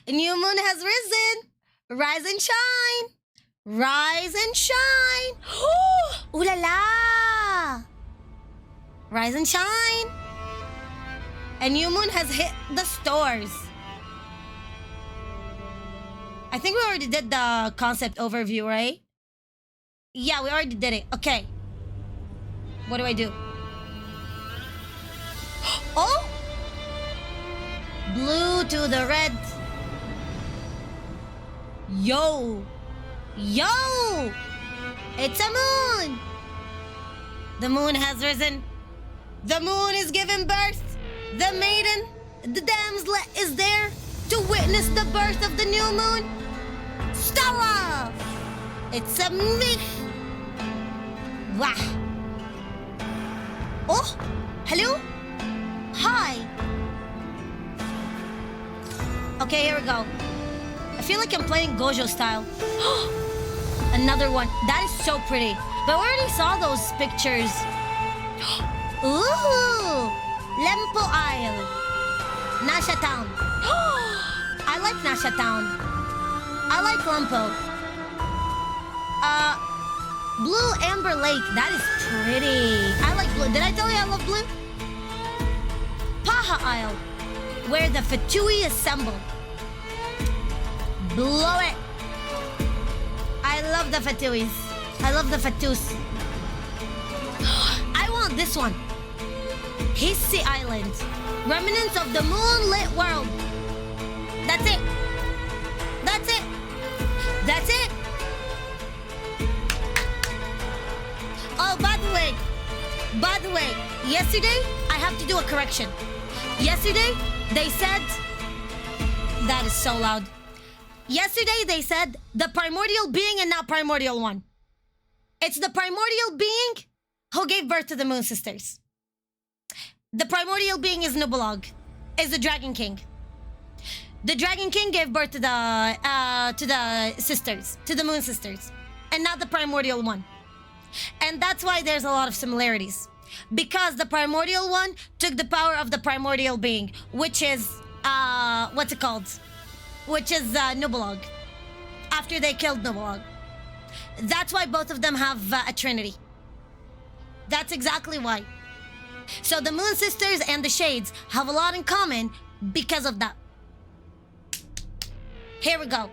A new moon has risen. Rise and shine. Rise and shine. Ooh la la. Rise and shine. A new moon has hit the stores. I think we already did the concept overview, right? Yeah, we already did it. Okay. What do I do? Oh! Blue to the red. Yo! Yo! It's a moon! The moon has risen. The moon is giving birth. The maiden, the damsel is there to witness the birth of the new moon. Stella! It's a me. Wow. Oh, hello? Hi. Okay, here we go. I feel like I'm playing Gojo style. Another one. That is so pretty. But we already saw those pictures. Ooh! Lempo Isle. Nasha Town. I like Nasha Town. I like Lempo. Blue Amber Lake. That is pretty. I like blue. Did I tell you I love blue? Paha Isle, where the Fatui assemble. Blow it. I love the Fatuis. I love the Fatus. I want this one. Hissy Island. Remnants of the moonlit world. That's it. That's it. That's it. Oh, by the way, yesterday, I have to do a correction. Yesterday, they said, that is so loud. Yesterday, they said the primordial being and not primordial one. It's the primordial being who gave birth to the Moon Sisters. The primordial being is Nubelog, is the Dragon King. The Dragon King gave birth to the sisters, to the Moon Sisters, and not the primordial one. And that's why there's a lot of similarities. Because the primordial one took the power of the primordial being, which is, what's it called? Which is Nubelog, after they killed Nubelog. That's why both of them have a trinity. That's exactly why. So the Moon Sisters and the Shades have a lot in common because of that. Here we go.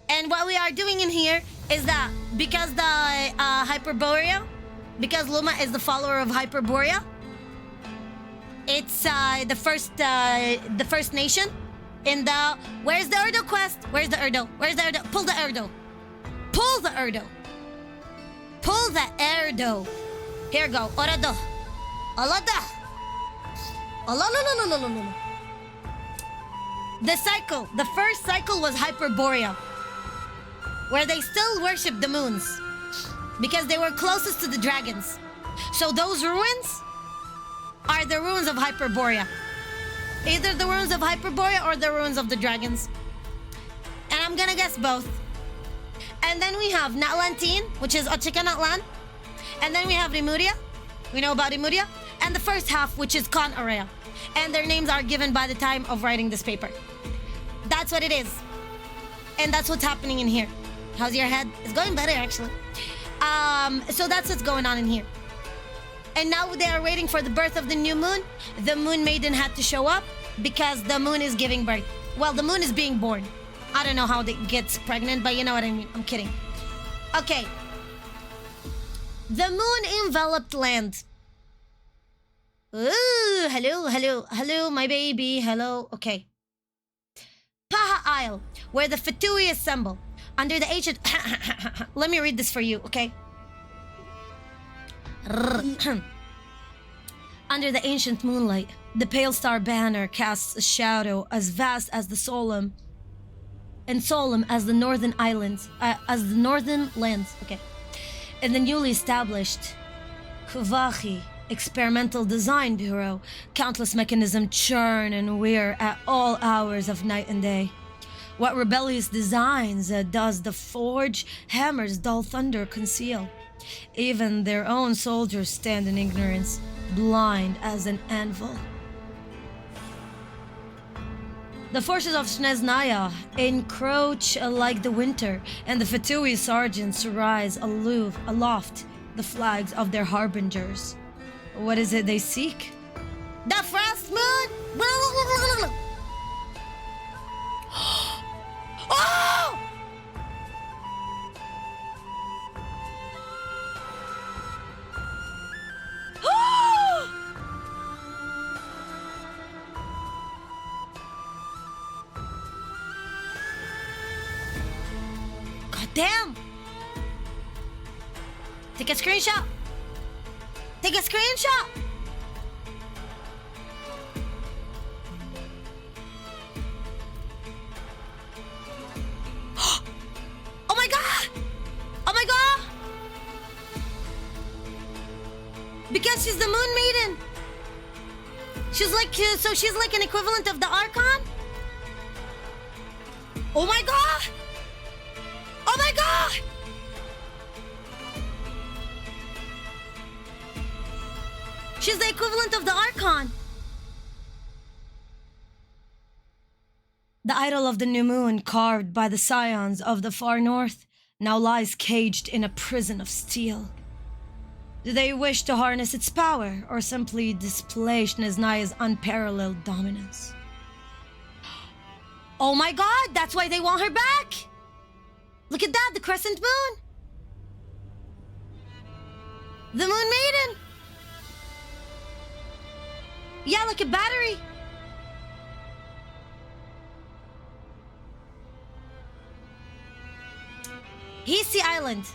And what we are doing in here is that because the Hyperborea, because Luma is the follower of Hyperborea, it's the first nation in the... Where's the Urdo quest? Where's the Urdo? Where's the Urdo? Pull the Urdo. Pull the Urdo. Pull the Urdo. Here we go. Orado. Alada. Alalalalalala. The cycle, the first cycle was Hyperborea, where they still worship the moons because they were closest to the dragons. So those ruins are the ruins of Hyperborea. Either the ruins of Hyperborea or the ruins of the dragons. And I'm gonna guess both. And then we have Natlantin, which is Ochika Natlan. And then we have Rimuria. We know about Rimuria. And the first half, which is Con Area. And their names are given by the time of writing this paper. That's what it is. And that's what's happening in here. How's your head? It's going better, actually. So that's what's going on in here. And now they are waiting for the birth of the new moon. The moon maiden had to show up because the moon is giving birth. Well, the moon is being born. I don't know how it gets pregnant, but you know what I mean. I'm kidding. Okay. The moon enveloped land. Ooh, hello, my baby, hello. Okay. Paha Isle, where the Fatui assemble. Under the ancient... Let me read this for you, okay? Under the ancient moonlight, the pale star banner casts a shadow as vast as the solemn as the northern islands, as the northern lands, okay. In the newly established Huvachi Experimental Design Bureau, countless mechanisms churn and wear at all hours of night and day. What rebellious designs does the forge hammer's dull thunder conceal? Even their own soldiers stand in ignorance, blind as an anvil. The forces of Snezhnaya encroach like the winter, and the Fatui sergeants rise aloft the flags of their harbingers. What is it they seek? The frost moon! Oh! Damn! Take a screenshot! Take a screenshot! Oh my god! Oh my god! Because she's the Moon Maiden! She's like, so she's like an equivalent of the Archon? Oh my god! Oh my god! She's the equivalent of the Archon. The idol of the new moon, carved by the scions of the far north, now lies caged in a prison of steel. Do they wish to harness its power, or simply display Snezhnaya's unparalleled dominance? Oh my god, that's why they want her back! Look at that, the crescent moon! The Moon Maiden! Yeah, like a battery! Hisi Island.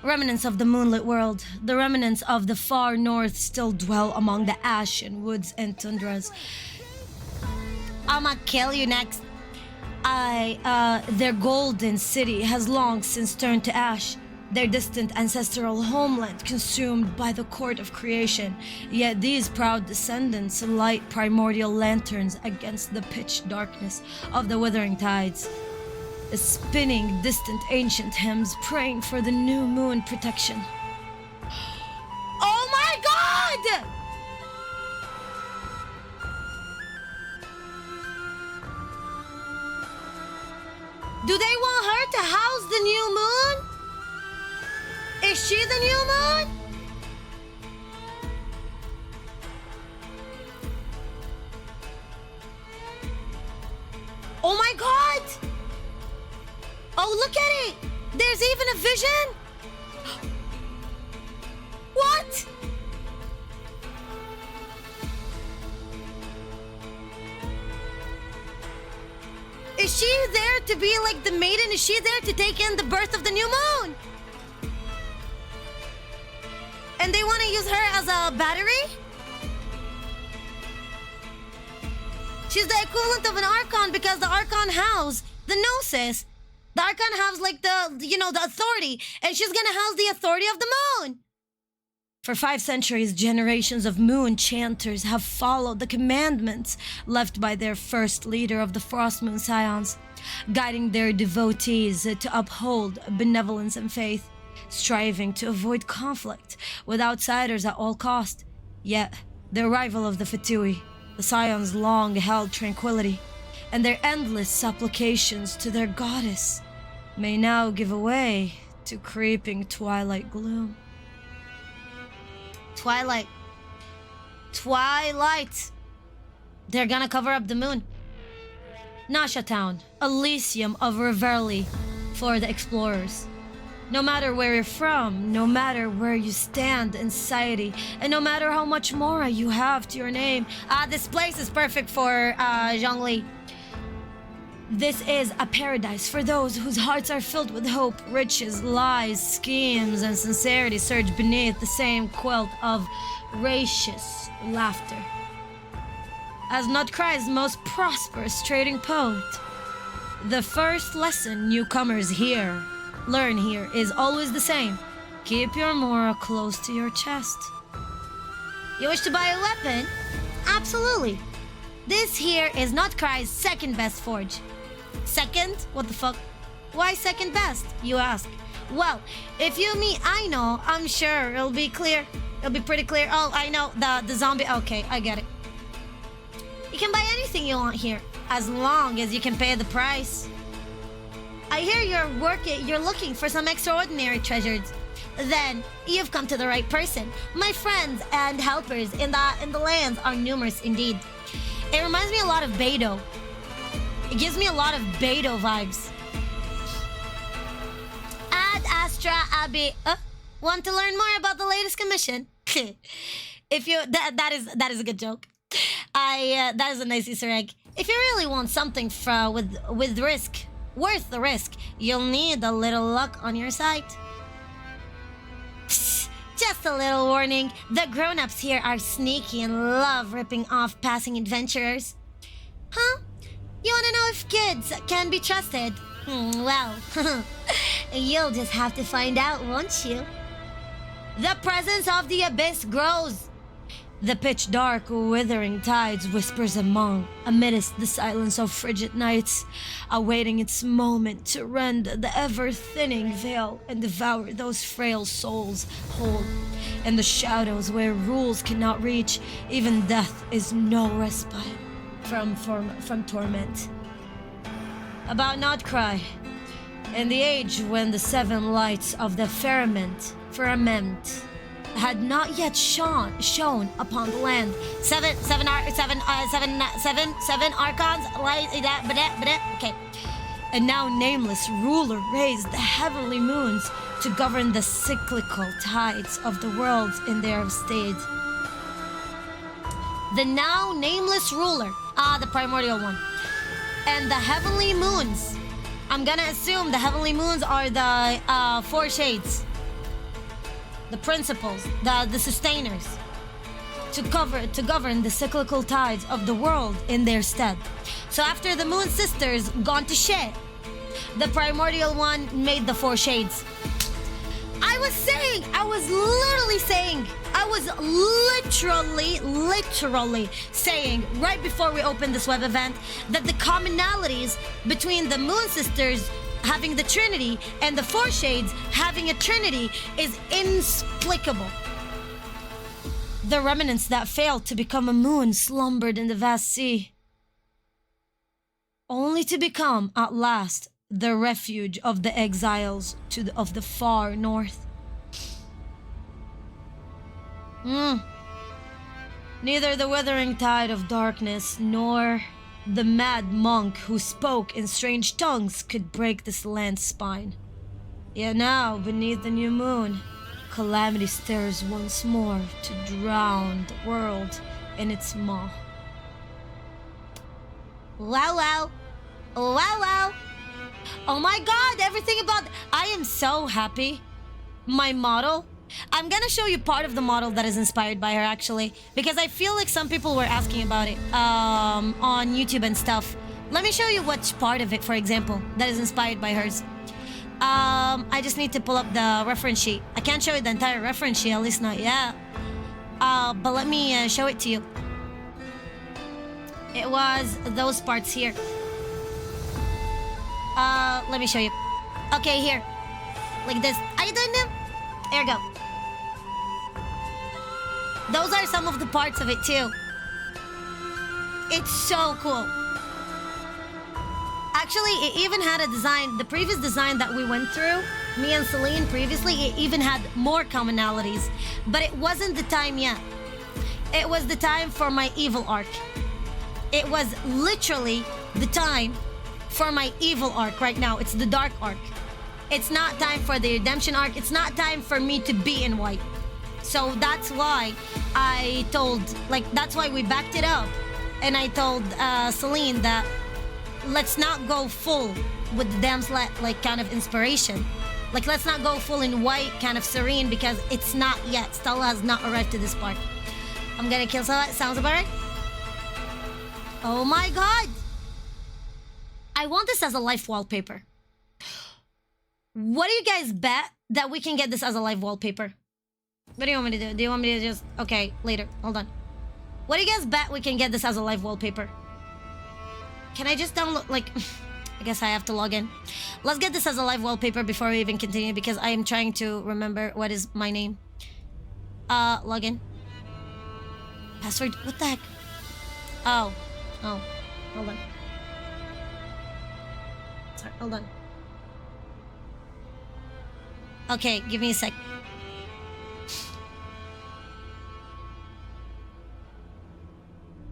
Remnants of the moonlit world. The remnants of the far north still dwell among the ashen woods and tundras. I'ma kill you next. Their golden city has long since turned to ash, their distant ancestral homeland consumed by the court of creation. Yet these proud descendants light primordial lanterns against the pitch darkness of the withering tides, spinning distant ancient hymns, praying for the new moon protection. Oh my god! Do they want her to house the new moon? Is she the new moon? Oh my god! Oh, look at it! There's even a vision! What? Is she there to be like the maiden? Is she there to take in the birth of the new moon? And they want to use her as a battery? She's the equivalent of an Archon because the Archon house the Gnosis. The Archon has like the authority, and she's gonna house the authority of the moon. For 5 centuries, generations of moon chanters have followed the commandments left by their first leader of the Frost Moon Scions, guiding their devotees to uphold benevolence and faith, striving to avoid conflict with outsiders at all cost. Yet, the arrival of the Fatui, the Scions' long-held tranquility, and their endless supplications to their goddess may now give way to creeping twilight gloom. Twilight! They're gonna cover up the moon. Nasha Town, Elysium of Reverie for the explorers. No matter where you're from, no matter where you stand in society, and no matter how much mora you have to your name, this place is perfect for Zhongli. This is a paradise for those whose hearts are filled with hope, riches, lies, schemes, and sincerity surge beneath the same quilt of raucous laughter. As Nod-Krai's most prosperous trading poet, the first lesson newcomers learn here is always the same. Keep your mora close to your chest. You wish to buy a weapon? Absolutely. This here is Nod-Krai's second best forge. Second? What the fuck? Why second best, you ask? Well, if you meet Aino, I'm sure it'll be clear. It'll be pretty clear. Oh, I know, the zombie. Okay, I get it. You can buy anything you want here, as long as you can pay the price. I hear you're looking for some extraordinary treasures. Then you've come to the right person. My friends and helpers in the lands are numerous indeed. It reminds me a lot of Beidou. It gives me a lot of Beidou vibes. Ad Astra Abi. Want to learn more about the latest commission? If you that is a good joke. That is a nice Easter egg. If you really want something with risk, worth the risk, you'll need a little luck on your side. Just a little warning, the grown-ups here are sneaky and love ripping off passing adventurers. Huh? You wanna know if kids can be trusted? Well, you'll just have to find out, won't you? The presence of the abyss grows. The pitch dark, withering tides whispers amidst the silence of frigid nights, awaiting its moment to rend the ever-thinning veil and devour those frail souls whole. In the shadows where rules cannot reach, even death is no respite from torment. About Nod-Krai, in the age when the 7 lights of the firmament had not yet shone upon the land. Seven archons. Okay. And now nameless ruler raised the heavenly moons to govern the cyclical tides of the worlds in their state. The now nameless ruler, the primordial one, and the heavenly moons. I'm gonna assume the heavenly moons are the 4 shades. The principles, the sustainers, to govern the cyclical tides of the world in their stead. So after the Moon Sisters gone to shit, the primordial one made the 4 shades. I was literally saying right before we opened this web event that the commonalities between the Moon Sisters having the Trinity and the 4 shades having a Trinity is inexplicable. The remnants that failed to become a moon slumbered in the vast sea, only to become at last the refuge of the exiles of the far north. Neither the withering tide of darkness nor the mad monk who spoke in strange tongues could break this land's spine. Yet now, beneath the new moon, calamity stirs once more to drown the world in its maw. Wow. Oh my god, everything about... I am so happy. My model... I'm gonna show you part of the model that is inspired by her, actually, because I feel like some people were asking about it on YouTube and stuff. Let me show you which part of it, for example, that is inspired by hers. I just need to pull up the reference sheet. I can't show you the entire reference sheet, at least not yet. But let me show it to you. It was those parts here. Let me show you. Okay, here. Like this. Are you doing them? There you go. Those are some of the parts of it too. It's so cool. Actually, it even had a design. The previous design that we went through, me and Celine previously, it even had more commonalities. But it wasn't the time yet. It was the time for my evil arc. It was literally the time for my evil arc right now. It's the dark arc. It's not time for the redemption arc. It's not time for me to be in white. So that's why I told, that's why we backed it up. And I told Celine that let's not go full with the damn kind of inspiration. Let's not go full in white, kind of serene, because it's not yet. Stella has not arrived to this part. I'm gonna kill Stella. Sounds about right? Oh my god! I want this as a live wallpaper. What do you guys bet that we can get this as a live wallpaper? What do you want me to do? Do you want me to just... Okay, later. Hold on. What do you guys bet we can get this as a live wallpaper? Can I just download... I guess I have to log in. Let's get this as a live wallpaper before we even continue, because I am trying to remember what is my name. Login. Password? What the heck? Oh. Oh, hold on. Sorry, hold on. Okay, give me a sec.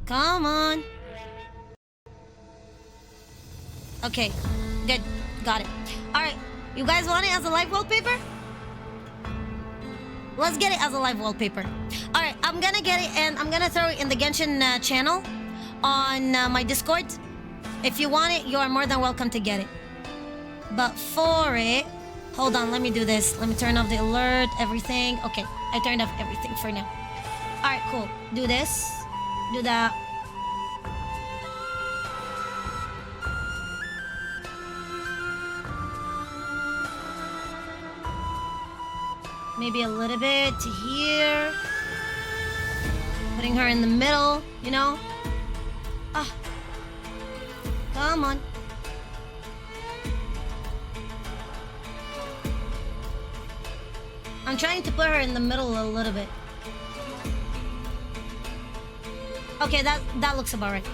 Come on. Okay, good. Got it. Alright, you guys want it as a live wallpaper? Let's get it as a live wallpaper. Alright, I'm gonna get it and I'm gonna throw it in the Genshin channel on my Discord. If you want it, you are more than welcome to get it. But for it, hold on, let me do this. Let me turn off the alert, everything. Okay, I turned off everything for now. Alright, cool. Do this. Do that. Maybe a little bit to here. Putting her in the middle, you know? Ah. Come on. I'm trying to put her in the middle a little bit. Okay, that looks about right.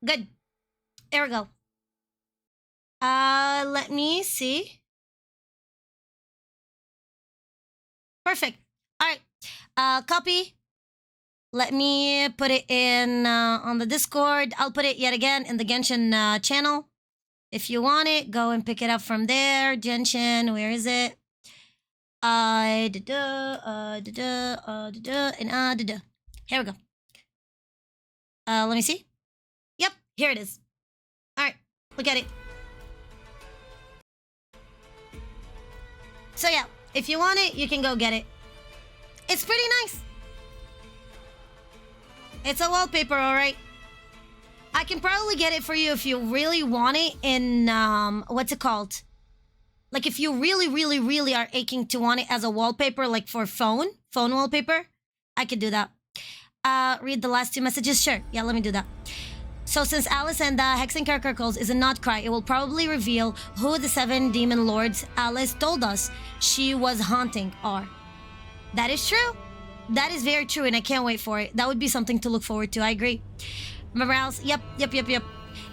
Good. There we go. Let me see. Perfect. All right. Copy. Let me put it in on the Discord. I'll put it yet again in the Genshin channel. If you want it, go and pick it up from there. Genshin, where is it? Here we go. Let me see. Yep, here it is. All right, look at it. So yeah, if you want it, you can go get it. It's pretty nice. It's a wallpaper, all right. I can probably get it for you if you really want it in, what's it called? Like if you really are aching to want it as a wallpaper, like for phone wallpaper, I could do that. Read the last two messages, sure. Yeah, let me do that. So since Alice and the Hexenzirkel is a Nod-Krai, it will probably reveal who the 7 demon lords Alice told us she was haunting are. That is true. That is very true, and I can't wait for it. That would be something to look forward to. I agree. Morales, yep.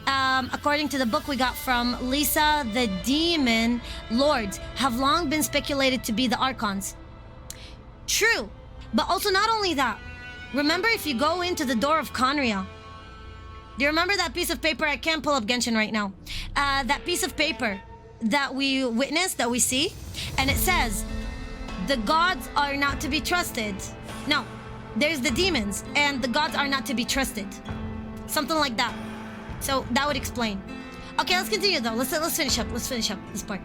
According to the book we got from Lisa, the demon lords have long been speculated to be the Archons. True, but also not only that. Remember, if you go into the door of Conria, do you remember that piece of paper? I can't pull up Genshin right now. That piece of paper that we witnessed, that we see, and it says, the gods are not to be trusted. No, there's the demons, and the gods are not to be trusted. Something like that. So that would explain. Okay, let's continue though. Let's finish up. Let's finish up this part.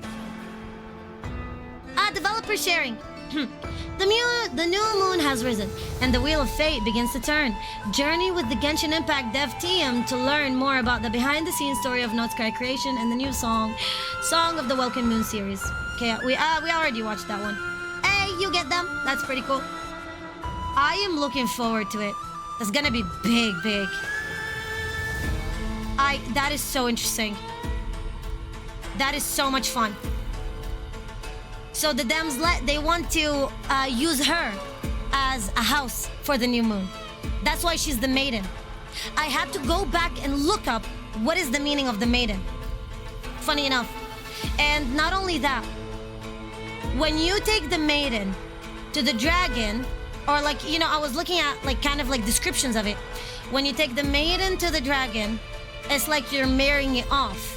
Developer sharing. The new moon has risen, and the wheel of fate begins to turn. Journey with the Genshin Impact dev team to learn more about the behind-the-scenes story of Nod-Krai creation and the new Song of the Welkin Moon series. Okay, we already watched that one. Hey, you get them? That's pretty cool. I am looking forward to it. It's gonna be big. That is so interesting. That is so much fun. So the Damslet, they want to use her as a house for the new moon. That's why she's the maiden. I had to go back and look up what is the meaning of the maiden. Funny enough. And not only that, when you take the maiden to the dragon, or like, you know, I was looking at like kind of like descriptions of it. When you take the maiden to the dragon, it's like you're marrying it off.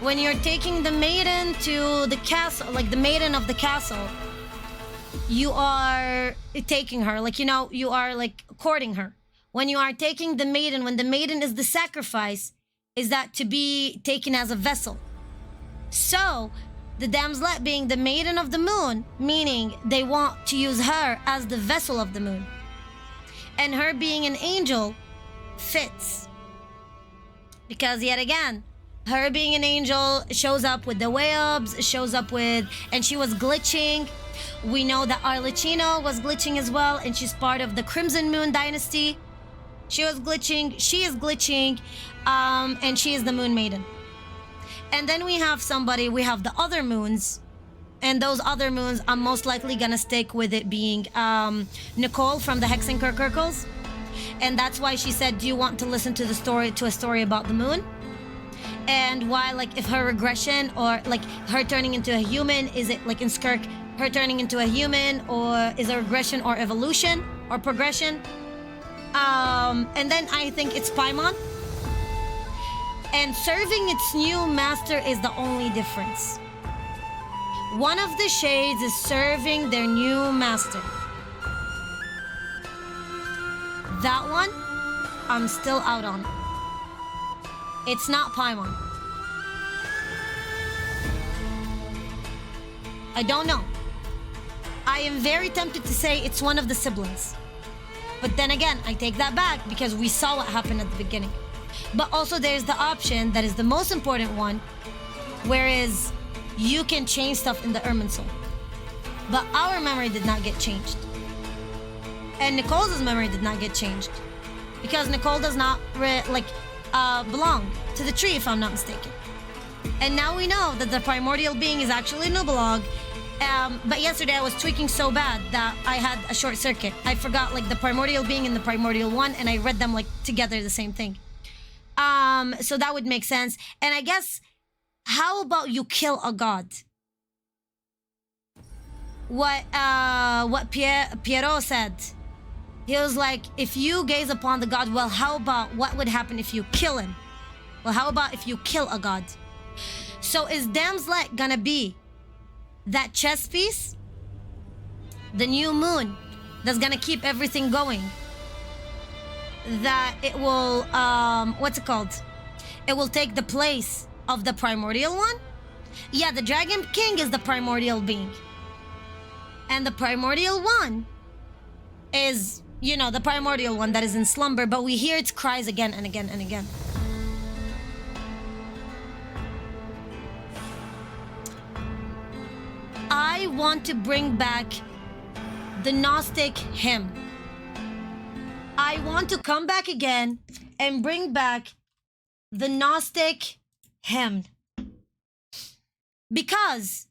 When you're taking the maiden to the castle, like the maiden of the castle, you are taking her, like, you know, you are like courting her. When you are taking the maiden, when the maiden is the sacrifice, is that to be taken as a vessel. So, the Damslet being the maiden of the moon, meaning they want to use her as the vessel of the moon. And her being an angel fits. Because yet again, her being an angel, shows up with the webs, shows up with, and she was glitching. We know that Arlecchino was glitching as well, and she's part of the Crimson Moon dynasty. She was glitching, she is glitching, and she is the Moon Maiden. And then we have the other moons, and those other moons, I'm most likely gonna stick with it being Nicole from the Hexenzirkels. And that's why she said, do you want to listen to a story about the moon? And why, like, if her regression or like her turning into a human, is it like in Skirk, her turning into a human, or is it regression or evolution or progression? And then I think it's Paimon. And serving its new master is the only difference. One of the shades is serving their new master. That one, I'm still out on. It's not Paimon. I don't know. I am very tempted to say it's one of the siblings. But then again, I take that back because we saw what happened at the beginning. But also there's the option that is the most important one, whereas you can change stuff in the Irminsul. But our memory did not get changed. And Nicole's memory did not get changed. Because Nicole does not belong to the tree, if I'm not mistaken. And now we know that the primordial being is actually Nubelog. But yesterday I was tweaking so bad that I had a short circuit. I forgot like the primordial being and the primordial one, and I read them like together the same thing. So that would make sense. And I guess, how about you kill a god? What Pierrot said. He was like, if you gaze upon the god, well, how about what would happen if you kill him? Well, how about if you kill a god? So is Damslet gonna be that chess piece? The new moon that's gonna keep everything going? That it will, what's it called? It will take the place of the primordial one? Yeah, the Dragon King is the primordial being. And the primordial one is, you know, the primordial one that is in slumber, but we hear its cries again and again and again. I want to bring back the Gnostic hymn. I want to come back again and bring back the Gnostic hymn. Because,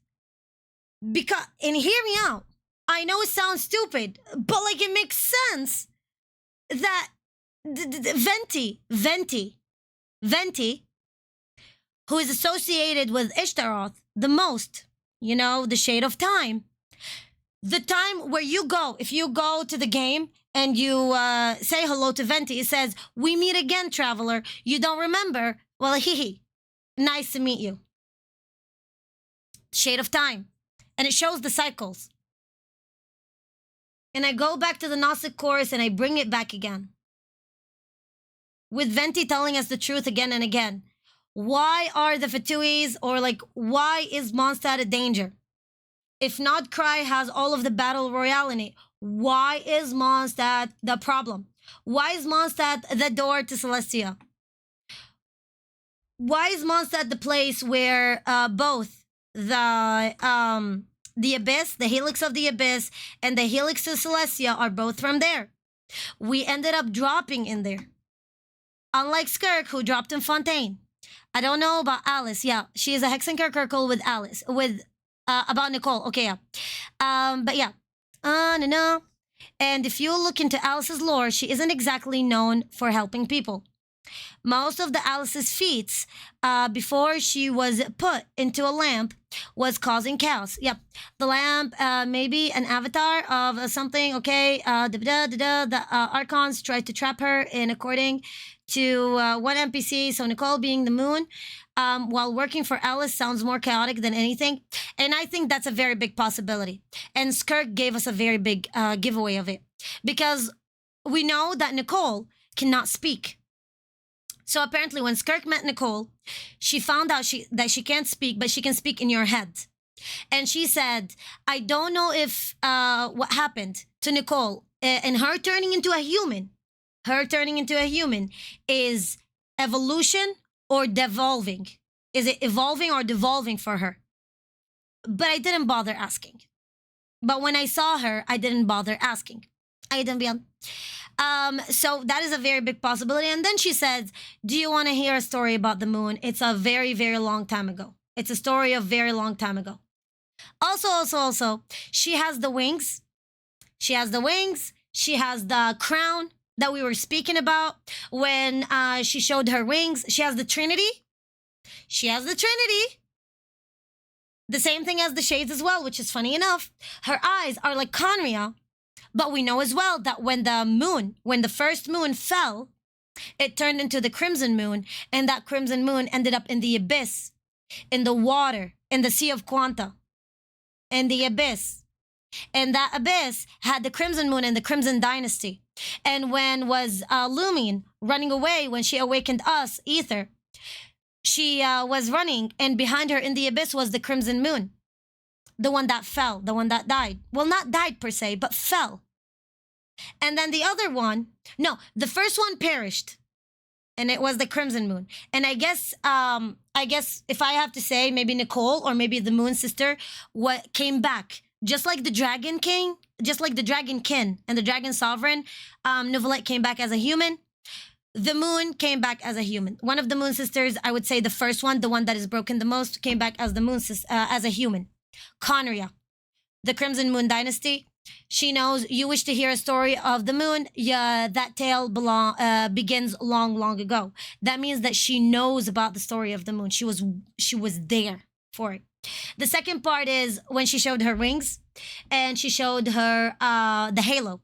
and hear me out, I know it sounds stupid, but like it makes sense that Venti, who is associated with Ishtaroth the most, you know, the shade of time. The time where you go, if you go to the game and you say hello to Venti, it says, we meet again, traveler. You don't remember? Well, hee. Nice to meet you. Shade of time. And it shows the cycles. And I go back to the Gnostic chorus and I bring it back again. With Venti telling us the truth again and again. Why are the Fatuis, or like, why is Mondstadt a danger? If Nod-Krai has all of the battle royale in it, why is Mondstadt the problem? Why is Mondstadt the door to Celestia? Why is Mondstadt the place where both the Abyss, the Helix of the Abyss, and the Helix of Celestia are both from there? We ended up dropping in there. Unlike Skirk, who dropped in Fontaine. I don't know about Alice. Yeah, she is a Hexenzirkel with Alice. About Nicole. Okay, yeah. But yeah. No. And if you look into Alice's lore, she isn't exactly known for helping people. Most of the Alice's feats, before she was put into a lamp, was causing chaos. Yep. The lamp, maybe an avatar of something, okay? The Archons tried to trap her in according to one NPC, so Nicole being the moon, while working for Alice sounds more chaotic than anything. And I think that's a very big possibility. And Skirk gave us a very big giveaway of it. Because we know that Nicole cannot speak. So apparently when Skirk met Nicole, she found out that she can't speak, but she can speak in your head. And she said, I don't know if what happened to Nicole and her turning into a human. Her turning into a human is evolution or devolving. Is it evolving or devolving for her? But I didn't bother asking. But when I saw her, I didn't bother asking. I didn't be on. So that is a very big possibility. And then she said, do you want to hear a story about the moon? It's a very, very long time ago. It's a story of very long time ago. Also, she has the wings. She has the wings. She has the crown that we were speaking about when she showed her wings. She has the Trinity. She has the Trinity. The same thing as the shades as well, which is funny enough. Her eyes are like Conria. But we know as well that when the first moon fell, it turned into the crimson moon. And that crimson moon ended up in the abyss, in the water, in the Sea of Quanta, in the abyss. And that abyss had the crimson moon and the crimson dynasty. And when was Lumin running away, when she awakened us, Ether, she was running, and behind her in the abyss was the crimson moon. The one that fell, the one that died. Well, not died per se, but fell. And then the other one, no, the first one perished. And it was the crimson moon. And I guess if I have to say, maybe Nicole or maybe the moon sister, what came back. Just like the dragon king, just like the dragon kin and the dragon sovereign, Novelette came back as a human. The moon came back as a human. One of the moon sisters, I would say the first one, the one that is broken the most, came back as the moon as a human. Conria, the Crimson Moon Dynasty. She knows you wish to hear a story of the moon. Yeah, that tale begins long, long ago. That means that she knows about the story of the moon. She was there for it. The second part is when she showed her wings, and she showed her the halo.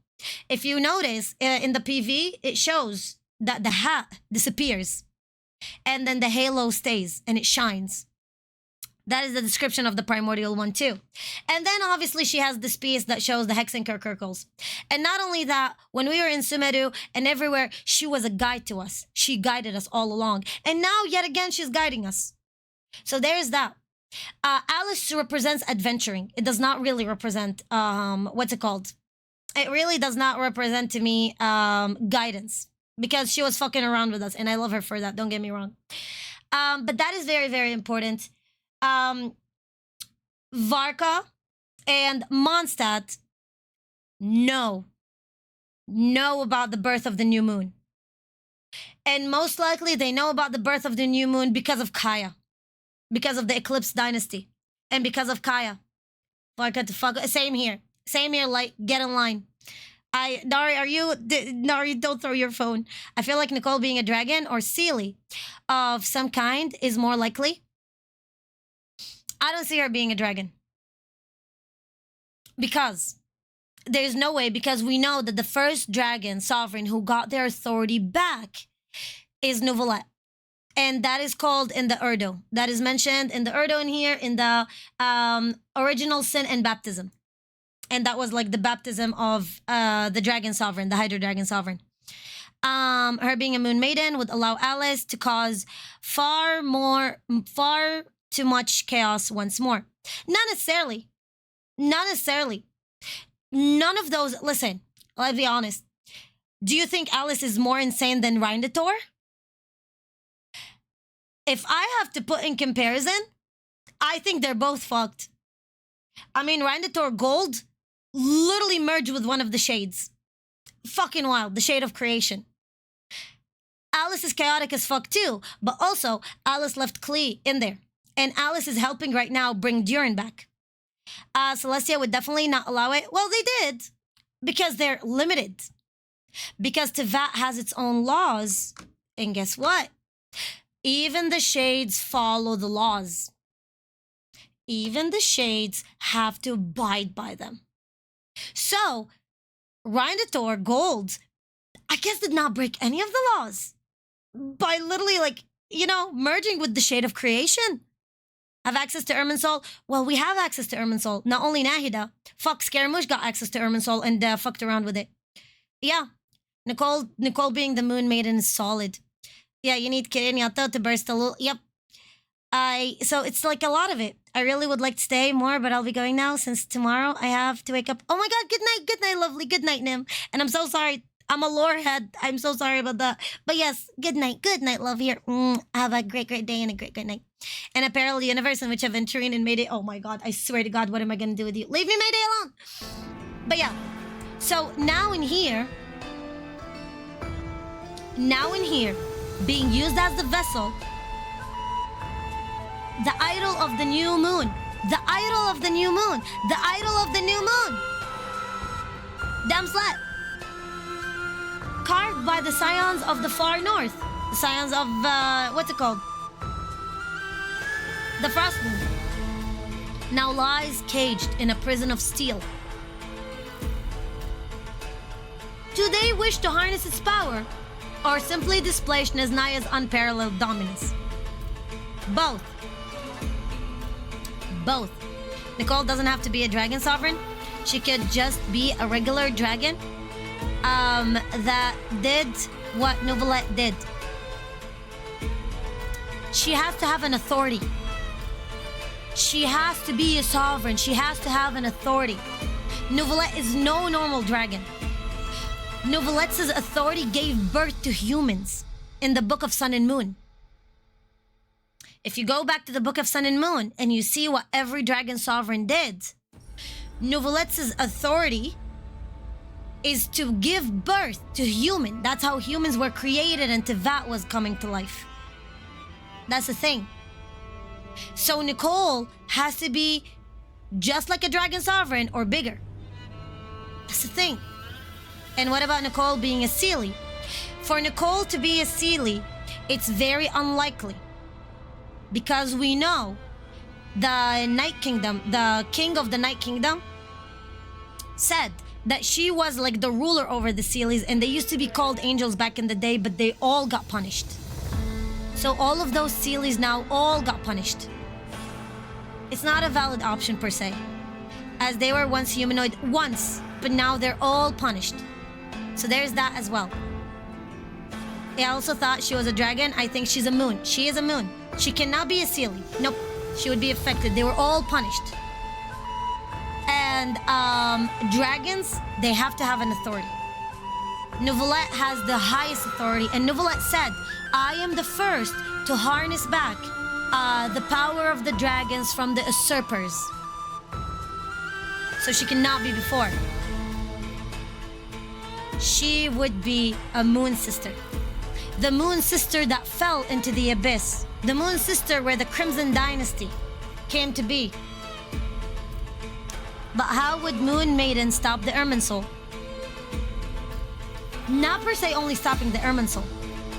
If you notice in the PV, it shows that the hat disappears, and then the halo stays and it shines. That is the description of the primordial one too. And then obviously she has this piece that shows the Hexenzirkels. And not only that, when we were in Sumeru and everywhere, she was a guide to us. She guided us all along. And now yet again, she's guiding us. So there's that. Alice represents adventuring. It does not really represent, what's it called? It really does not represent to me guidance. Because she was fucking around with us, and I love her for that, don't get me wrong. But that is very, very important. Varka and Mondstadt know about the birth of the new moon. And most likely they know about the birth of the new moon because of Kaya. Because of the Eclipse Dynasty. And because of Kaya. Varka to fuck. Same here, like, get in line. Nari, don't throw your phone. I feel like Nicole being a dragon or Sealy of some kind is more likely. I don't see her being a dragon. Because there's no way, because we know that the first dragon sovereign who got their authority back is Novelette. And that is called in the Urdo. That is mentioned in the Urdo in here, in the original sin and baptism. And that was like the baptism of the dragon sovereign, the Hydra dragon sovereign. Her being a moon maiden would allow Alice to cause far too much chaos once more. Not necessarily. None of those, listen, let's be honest. Do you think Alice is more insane than Reindetor? If I have to put in comparison, I think they're both fucked. I mean, Reindetor Gold literally merged with one of the shades. Fucking wild, the shade of creation. Alice is chaotic as fuck too, but also Alice left Klee in there. And Alice is helping right now bring Durin back. Celestia would definitely not allow it. Well, they did, because they're limited. Because Tevat has its own laws. And guess what? Even the shades follow the laws. Even the shades have to abide by them. So, Reindetor Gold, I guess, did not break any of the laws. By literally, like, merging with the shade of creation. Have access to Irminsul? Well, we have access to Irminsul. Not only Nahida. Fuck, Scaramouche got access to Irminsul and fucked around with it. Yeah. Nicole being the moon maiden is solid. Yeah, you need Kirinyato to burst a little. Yep. So it's like a lot of it. I really would like to stay more, but I'll be going now since tomorrow I have to wake up. Oh my god, good night, lovely. Good night, Nim. And I'm so sorry. I'm a lore head. I'm so sorry about that. But yes, good night. Good night, love here. Have a great, great day and a great, great night. In a parallel universe in which I've entering and made it. Oh my god, I swear to God, what am I gonna do with you? Leave me Mayday alone. But yeah. So now in here, being used as the vessel, the idol of the new moon. The idol of the new moon. The idol of the new moon. Damn slut. Carved by the scions of the far north. The scions of, what's it called? The frost moon. Now lies caged in a prison of steel. Do they wish to harness its power, or simply display Nesnaya's unparalleled dominance? Both. Both. Nicole doesn't have to be a dragon sovereign. She could just be a regular dragon that did what Novelette did. She has to have an authority. She has to be a sovereign. She has to have an authority. Novelette is no normal dragon. Novelette's authority gave birth to humans in the Book of Sun and Moon. If you go back to the Book of Sun and Moon and you see what every dragon sovereign did, Novelette's authority is to give birth to human. That's how humans were created and Tevat was coming to life. That's the thing. So Nicole has to be just like a dragon sovereign or bigger. That's the thing. And what about Nicole being a Seelie? For Nicole to be a Seelie, it's very unlikely. Because we know the Night Kingdom, the king of the Night Kingdom, said that she was like the ruler over the Seelies, and they used to be called angels back in the day, but they all got punished. So all of those Seelies now all got punished. It's not a valid option per se, as they were once humanoid once, but now they're all punished. So there's that as well. I also thought she was a dragon. I think she's a moon. She is a moon. She cannot be a Seelie. Nope. She would be affected. They were all punished. And dragons, they have to have an authority. Novelette has the highest authority, and Novelette said, I am the first to harness back the power of the dragons from the usurpers. So she cannot be before. She would be a moon sister. The moon sister that fell into the abyss. The moon sister where the Crimson Dynasty came to be. But how would Moon Maiden stop the Irminsul? Not per se only stopping the Irminsul.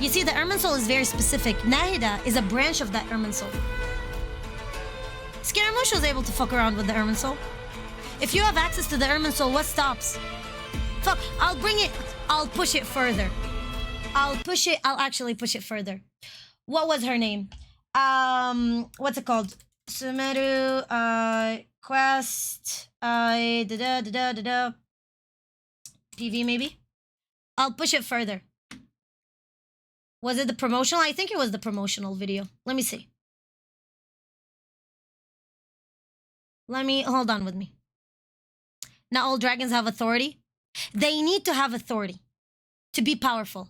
You see, the Irminsul is very specific. Nahida is a branch of that Irminsul. Scaramouche was able to fuck around with the Irminsul. If you have access to the Irminsul, what stops? Fuck, I'll bring it. I'll push it further. I'll actually push it further. What was her name? What's it called? Sumeru, Quest, PV maybe? I'll push it further. Was it the promotional? I think it was the promotional video. Let me see. Hold on with me. Not all dragons have authority. They need to have authority to be powerful.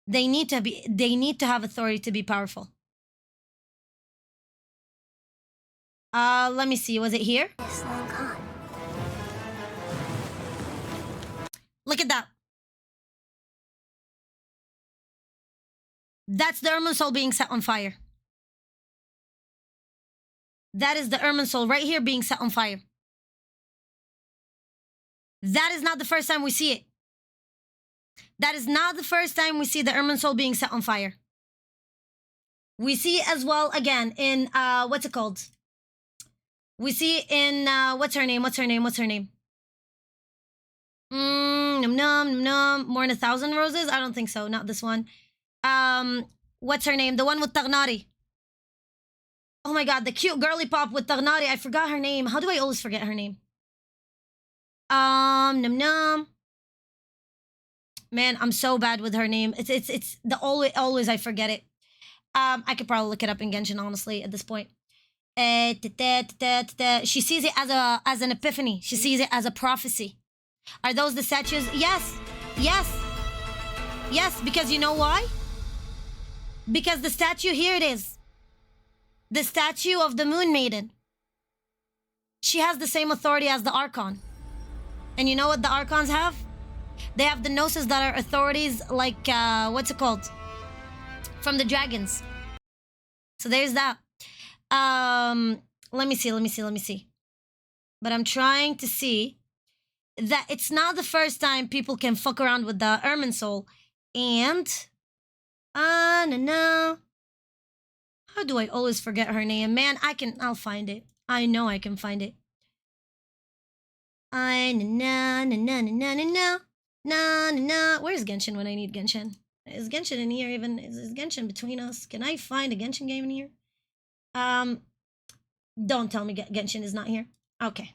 They need to have authority to be powerful. Let me see. Was it here? Look at that. That's the Irminsul being set on fire. That is the Irminsul right here being set on fire. That is not the first time we see it. That is not the first time we see the Irminsul being set on fire. We see it as well again in, what's it called? We see it in, what's her name? Num num num. More than 1,000 roses? I don't think so. Not this one. What's her name? The one with Tagnari. Oh my god, the cute girly pop with Tagnari. I forgot her name. How do I always forget her name? Num num. Man, I'm so bad with her name. It's the always I forget it. I could probably look it up in Genshin, honestly, at this point. She sees it as an epiphany. She sees it as a prophecy. Are those the statues? Yes. Yes. Yes, because you know why? Because the statue, here it is. The statue of the Moon Maiden. She has the same authority as the Archon. And you know what the Archons have? They have the Gnosis that are authorities like, what's it called? From the dragons. So there's that. Let me see. But I'm trying to see that it's not the first time people can fuck around with the Ermin Soul. And... no. How do I always forget her name? Man, I'll find it. I know I can find it. Where's Genshin when I need Genshin? Is Genshin in here even? Is Genshin between us? Can I find a Genshin game in here? Don't tell me Genshin is not here. Okay.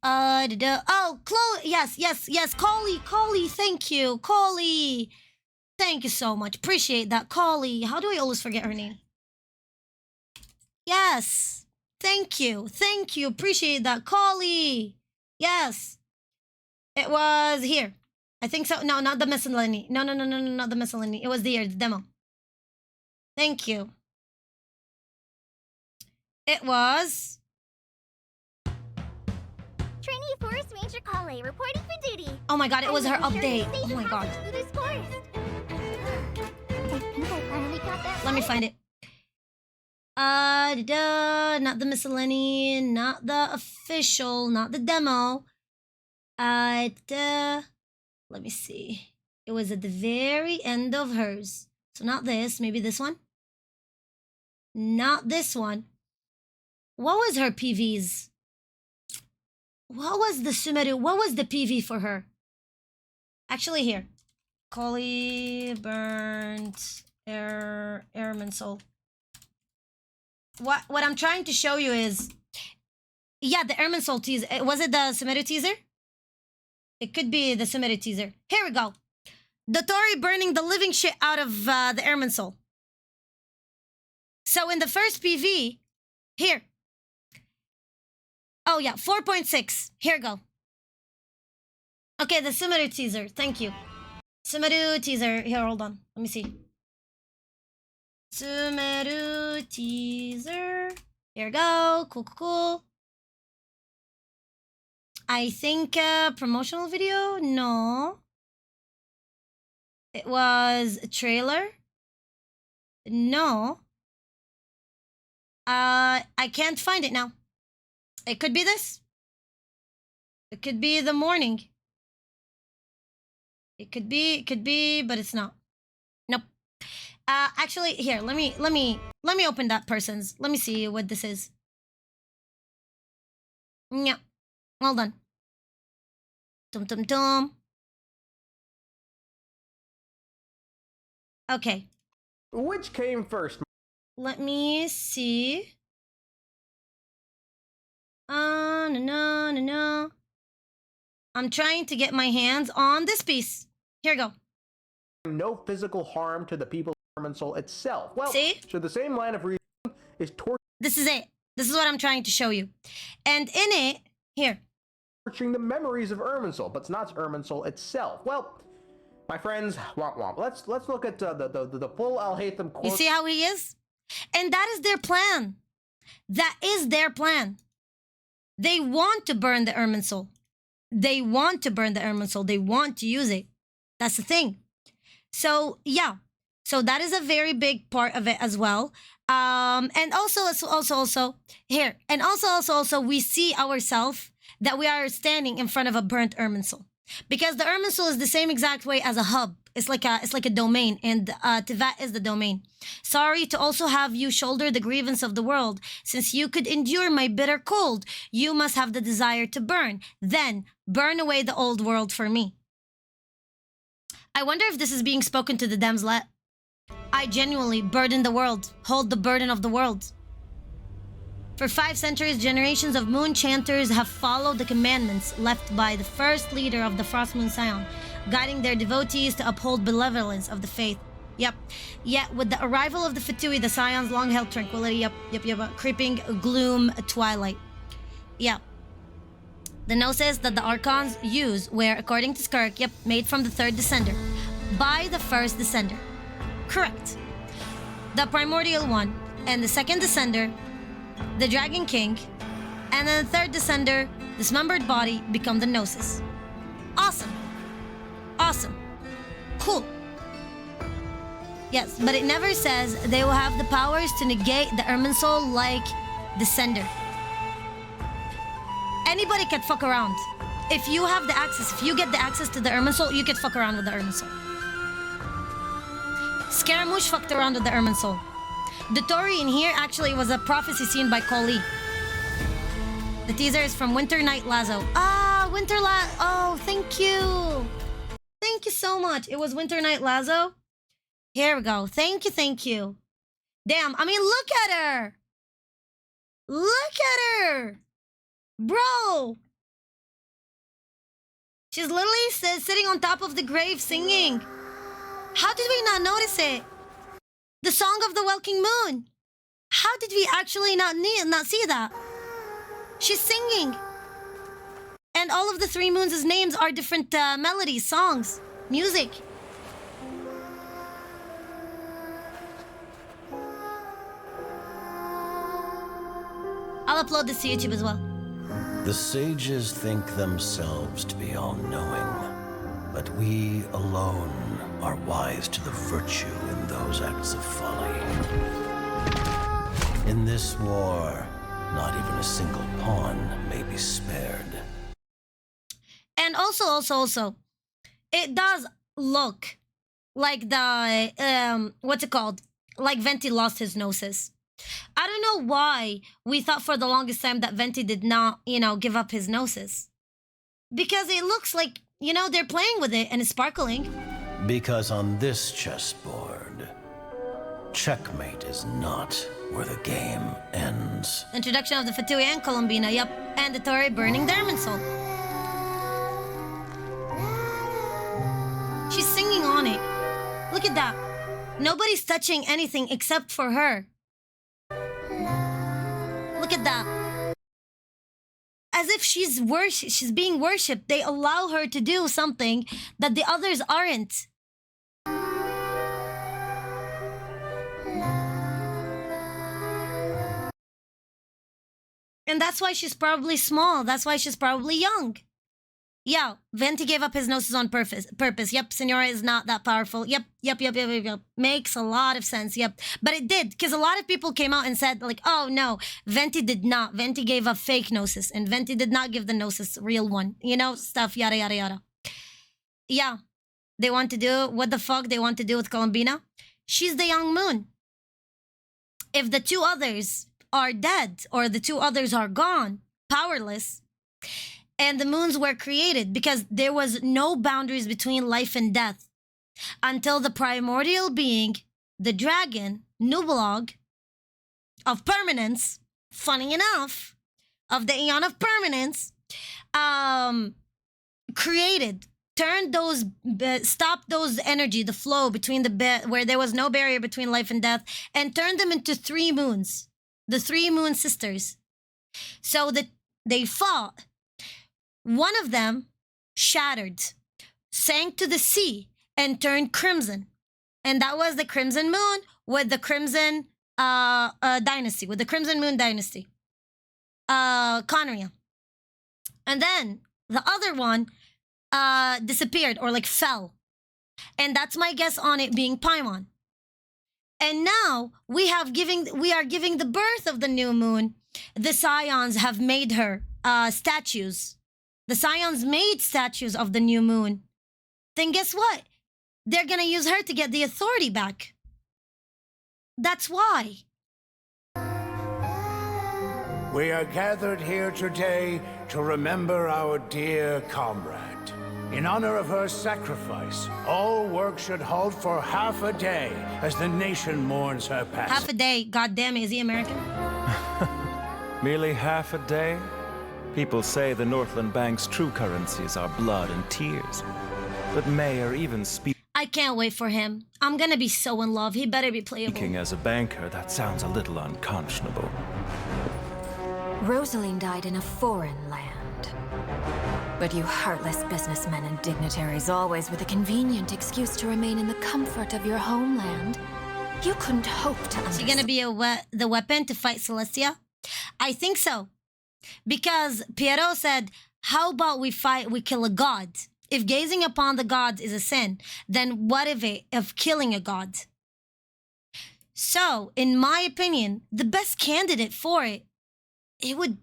Oh, Chloe, yes, Collie, thank you, Collie. Thank you so much, appreciate that, Collie. How do I always forget her name? Yes, thank you, appreciate that, Collie. Yes, it was here. I think so, no, not the miscellany. No, not the miscellany. It was the demo. Thank you. It was... Trainee Forest Ranger Kale reporting for duty. Oh my god, it was her update. Oh my god. Let me find it. Not the miscellany, not the official, not the demo. Let me see. It was at the very end of hers. So not this, maybe this one? Not this one. What was her PVs? What was the Sumeru? What was the PV for her? Actually, here. Collie, burnt, Airman Soul. What I'm trying to show you is... Yeah, the Airman Soul teaser. Was it the Sumeru teaser? It could be the Sumeru teaser. Here we go. Dotori burning the living shit out of the Airman Soul. So in the first PV, here. Oh yeah, 4.6. Here we go. Okay, the Sumeru teaser. Thank you. Sumeru teaser. Here, hold on. Let me see. Sumeru teaser. Here we go. Cool. I think promotional video? No. It was a trailer? No. I can't find it now. It could be this. It could be the morning. It could be, but it's not. Nope. Actually, here, let me open that person's. Let me see what this is. Yeah. Hold on. Tum. Okay. Which came first? Let me see. No. I'm trying to get my hands on this piece. Here we go. No physical harm to the people of Ermin Soul itself. Well, see? So the same line of reasoning is This is it. This is what I'm trying to show you. And in it, here. torturing the memories of Ermin Soul, but it's not Ermin Soul itself. Well, my friends, womp. Let's look at the full Al-Haytham quote. You see how he is? And that is their plan. That is their plan. They want to burn the Ermin Soul. They want to burn the Ermin Soul. They want to use it. That's the thing. So, yeah. So that is a very big part of it as well. And also here. And also we see ourselves that we are standing in front of a burnt Ermin Soul. Because the Ermin Soul is the same exact way as a hub. It's like a domain, and Tevat is the domain. Sorry to also have you shoulder the grievance of the world. Since you could endure my bitter cold, you must have the desire to burn. Then, burn away the old world for me. I wonder if this is being spoken to the Demslet. I genuinely burden the world, hold the burden of the world. For 5 centuries, generations of moon chanters have followed the commandments left by the first leader of the Frost Moon Scion, guiding their devotees to uphold benevolence of the faith. Yep. Yet, with the arrival of the Fatui, the Scions long held tranquility. Yep. Creeping gloom, twilight. Yep. The gnosis that the Archons use were, according to Skirk, made from the third descender by the first descender. Correct. The primordial one and the second descender, the Dragon King, and then the third descender, dismembered body, become the gnosis. Awesome. Awesome. Cool. Yes, but it never says they will have the powers to negate the Irminsul like descender. Anybody can fuck around. If you have the access, if you get the access to the Irminsul, you can fuck around with the Irminsul. Scaramouche fucked around with the Irminsul. The Tori in here actually was a prophecy seen by Koli. The teaser is from Winter Night Lazo. Oh, thank you. Thank you so much. It was Winter Night Lazo. Here we go. Thank you. Damn, I mean, look at her. Look at her. Bro. She's literally sitting on top of the grave singing. How did we not notice it? The song of the Welkin moon. How did we actually not see that? She's singing. And all of the three moons' names are different melodies, songs, music. I'll upload this to YouTube as well. The sages think themselves to be all-knowing, but we alone are wise to the virtue in those acts of folly. In this war, not even a single pawn may be spared. And also, it does look like the, what's it called? Like Venti lost his gnosis. I don't know why we thought for the longest time that Venti did not, give up his gnosis. Because it looks like, they're playing with it and it's sparkling. Because on this chessboard, checkmate is not where the game ends. Introduction of the Fatui and Colombina, and the Tori burning the Irminsul. She's singing on it. Look at that. Nobody's touching anything except for her. Look at that. As if she's being worshipped. They allow her to do something that the others aren't. And that's why she's probably small. That's why she's probably young. Yeah, Venti gave up his gnosis on purpose. Yep, Senora is not that powerful. Yep. Makes a lot of sense. Yep. But it did, because a lot of people came out and said, like, oh no, Venti did not. Venti gave a fake gnosis, and Venti did not give the gnosis real one. Stuff, yada, yada, yada. Yeah, they want to do, what the fuck they want to do with Colombina? She's the young moon. If the two others are dead, or the two others are gone, powerless, and the moons were created because there was no boundaries between life and death until the primordial being, the dragon, Nublog, of permanence, funny enough, of the Aeon of permanence, created, turned those, stopped those energy, the flow between where there was no barrier between life and death, and turned them into three moons, the three moon sisters. So that they fought. One of them shattered, sank to the sea, and turned crimson. And that was the Crimson Moon with the Crimson Dynasty, with the Crimson Moon Dynasty. Conria. And then the other one disappeared, or like fell. And that's my guess on it being Paimon. And now we are giving the birth of the new moon. The Scions have made her statues. The Scions made statues of the new moon. Then guess what? They're gonna use her to get the authority back. That's why. We are gathered here today to remember our dear comrade. In honor of her sacrifice, all work should halt for half a day as the nation mourns her passing. Half a day? God damn it, is he American? Merely half a day? People say the Northland Bank's true currencies are blood and tears. But Mayor even I can't wait for him. I'm gonna be so in love. He better be playable. Speaking as a banker, that sounds a little unconscionable. Rosaline died in a foreign land. But you heartless businessmen and dignitaries, always with a convenient excuse to remain in the comfort of your homeland. You couldn't hope to understand. Is he gonna be the weapon to fight Celestia? I think so. Because Pierrot said, how about we kill a god? If gazing upon the gods is a sin, then what if killing a god? So, in my opinion, the best candidate for it would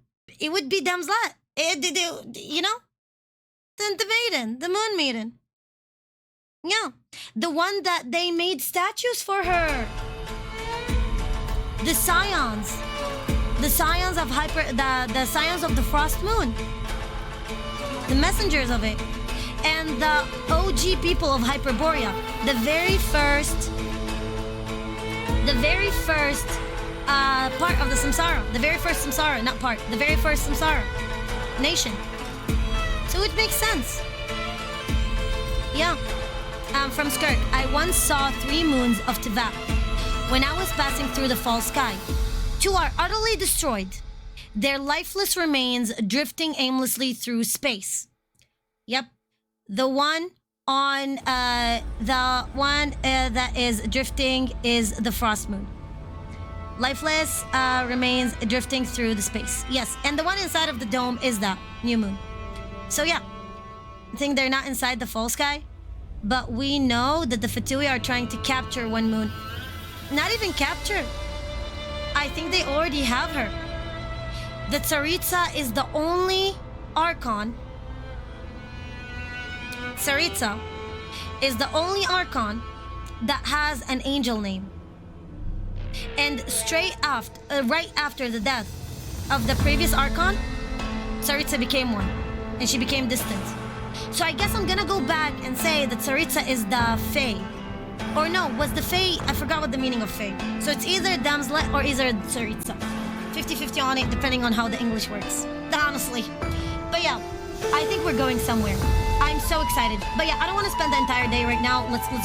be Damslet. You know? The maiden, the moon maiden. Yeah. The one that they made statues for her. The scions. The scions of the scions of the frost moon. The messengers of it. And the OG people of Hyperborea. The very first part of the Samsara. The very first Samsara, not part. The very first Samsara nation. So it makes sense. Yeah. From Skirk, I once saw 3 moons of Teyvat when I was passing through the fall sky. 2 are utterly destroyed, their lifeless remains drifting aimlessly through space. Yep. The one that is drifting is the frost moon. Lifeless remains drifting through the space. Yes, and the one inside of the dome is the new moon. So yeah, I think they're not inside the fall sky, but we know that the Fatui are trying to capture one moon. Not even capture. I think they already have her. The Tsaritsa is the only Archon. Tsaritsa is the only Archon that has an angel name. And right after the death of the previous Archon, Tsaritsa became one, and she became distant. So I guess I'm gonna go back and say that Tsaritsa is the Fae. Or no, was the Fae, I forgot what the meaning of Fae. So it's either Damslet or either Tsaritsa. 50-50 on it, depending on how the English works. Honestly. But yeah, I think we're going somewhere. I'm so excited. But yeah, I don't want to spend the entire day right now. Let's go.